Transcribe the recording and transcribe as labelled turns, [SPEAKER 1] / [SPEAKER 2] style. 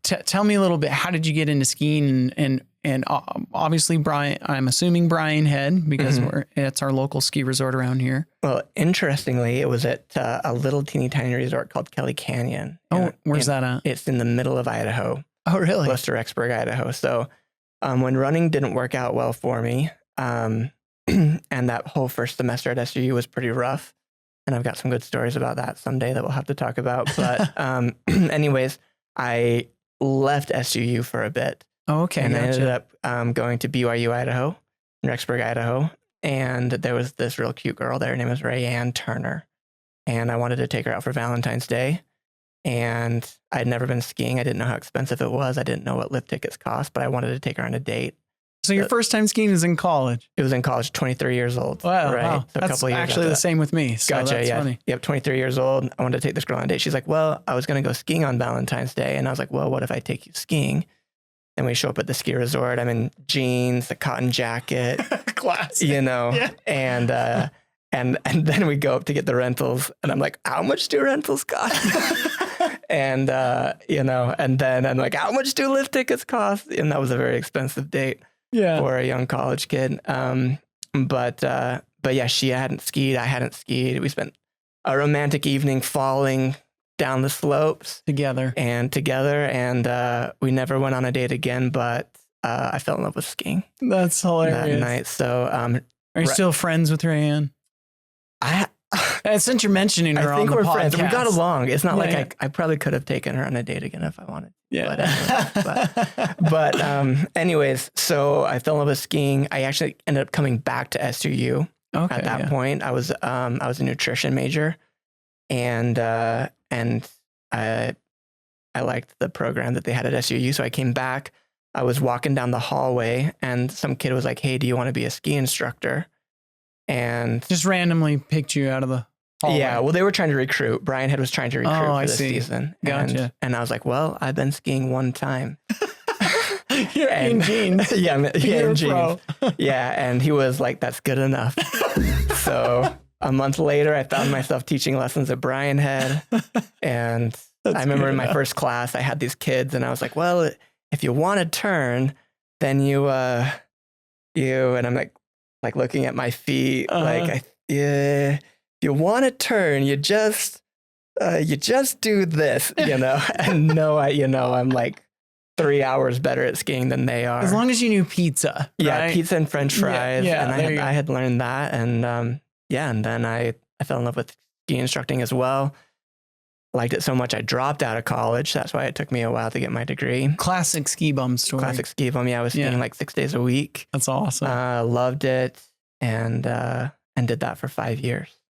[SPEAKER 1] tell me a little bit. How did you get into skiing? And obviously, Brian, I'm assuming Brian Head, because it's our local ski resort around here.
[SPEAKER 2] Well, interestingly, it was at a little teeny tiny resort called Kelly Canyon.
[SPEAKER 1] Oh, where's that at?
[SPEAKER 2] It's in the middle of Idaho.
[SPEAKER 1] Oh, really?
[SPEAKER 2] Close to Rexburg, Idaho. So when running didn't work out well for me, and that whole first semester at SUU was pretty rough, and I've got some good stories about that someday that we'll have to talk about. But anyways, I left SUU for a bit.
[SPEAKER 1] Oh, okay.
[SPEAKER 2] And I ended up going to BYU, Idaho, in Rexburg, Idaho. And there was this real cute girl there. Her name was Rayanne Turner. And I wanted to take her out for Valentine's Day. And I'd never been skiing. I didn't know how expensive it was. I didn't know what lift tickets cost, but I wanted to take her on a date.
[SPEAKER 1] So your first time skiing was in college?
[SPEAKER 2] It was in college, 23 years old.
[SPEAKER 1] Wow.
[SPEAKER 2] Right.
[SPEAKER 1] Wow.
[SPEAKER 2] So
[SPEAKER 1] that's
[SPEAKER 2] years
[SPEAKER 1] actually the same with me. So
[SPEAKER 2] gotcha.
[SPEAKER 1] That's funny.
[SPEAKER 2] Yep. 23 years old. I wanted to take this girl on a date. She's like, well, I was going to go skiing on Valentine's Day. And I was like, well, what if I take you skiing? And we show up at the ski resort. I'm in jeans, a cotton jacket,
[SPEAKER 1] Classic.
[SPEAKER 2] yeah. and then we go up to get the rentals, and I'm like, how much do rentals cost? and then I'm like, how much do lift tickets cost? And that was a very expensive date for a young college kid. But yeah, she hadn't skied. I hadn't skied. We spent a romantic evening falling down the slopes
[SPEAKER 1] together,
[SPEAKER 2] and we never went on a date again, but I fell in love with skiing.
[SPEAKER 1] That's hilarious.
[SPEAKER 2] That night. So
[SPEAKER 1] are you still friends with Rayanne? Since you're mentioning her, I think we're friends.
[SPEAKER 2] We got along. It's not like I probably could have taken her on a date again if I wanted. But anyways, so I fell in love with skiing. I actually ended up coming back to SUU. At that point, I was a nutrition major, and I liked the program that they had at SUU. So I came back. I was walking down the hallway, and some kid was like, "Hey, do you want to be a ski instructor?" And
[SPEAKER 1] just randomly picked you out of the hallway.
[SPEAKER 2] Yeah, well, they were trying to recruit. Brian Head was trying to recruit for this season.
[SPEAKER 1] Gotcha.
[SPEAKER 2] And I was like, well, I've been skiing one time.
[SPEAKER 1] You're in jeans.
[SPEAKER 2] In jeans. Yeah, and he was like, that's good enough. So a month later, I found myself teaching lessons at Brian Head. And I remember in my first class, I had these kids, and I was like, well, if you want to turn, then you, and I'm like looking at my feet, if you want to turn, you just do this, and I'm like 3 hours better at skiing than they are.
[SPEAKER 1] As long as you knew pizza.
[SPEAKER 2] Yeah.
[SPEAKER 1] Right?
[SPEAKER 2] Pizza and French fries. And I had learned that. And and then I fell in love with ski instructing as well. Liked it so much I dropped out of college. That's why it took me a while to get my degree.
[SPEAKER 1] Classic ski bum story.
[SPEAKER 2] Classic ski bum. Yeah, I was skiing like 6 days a week.
[SPEAKER 1] That's awesome.
[SPEAKER 2] Loved it, and did that for 5 years.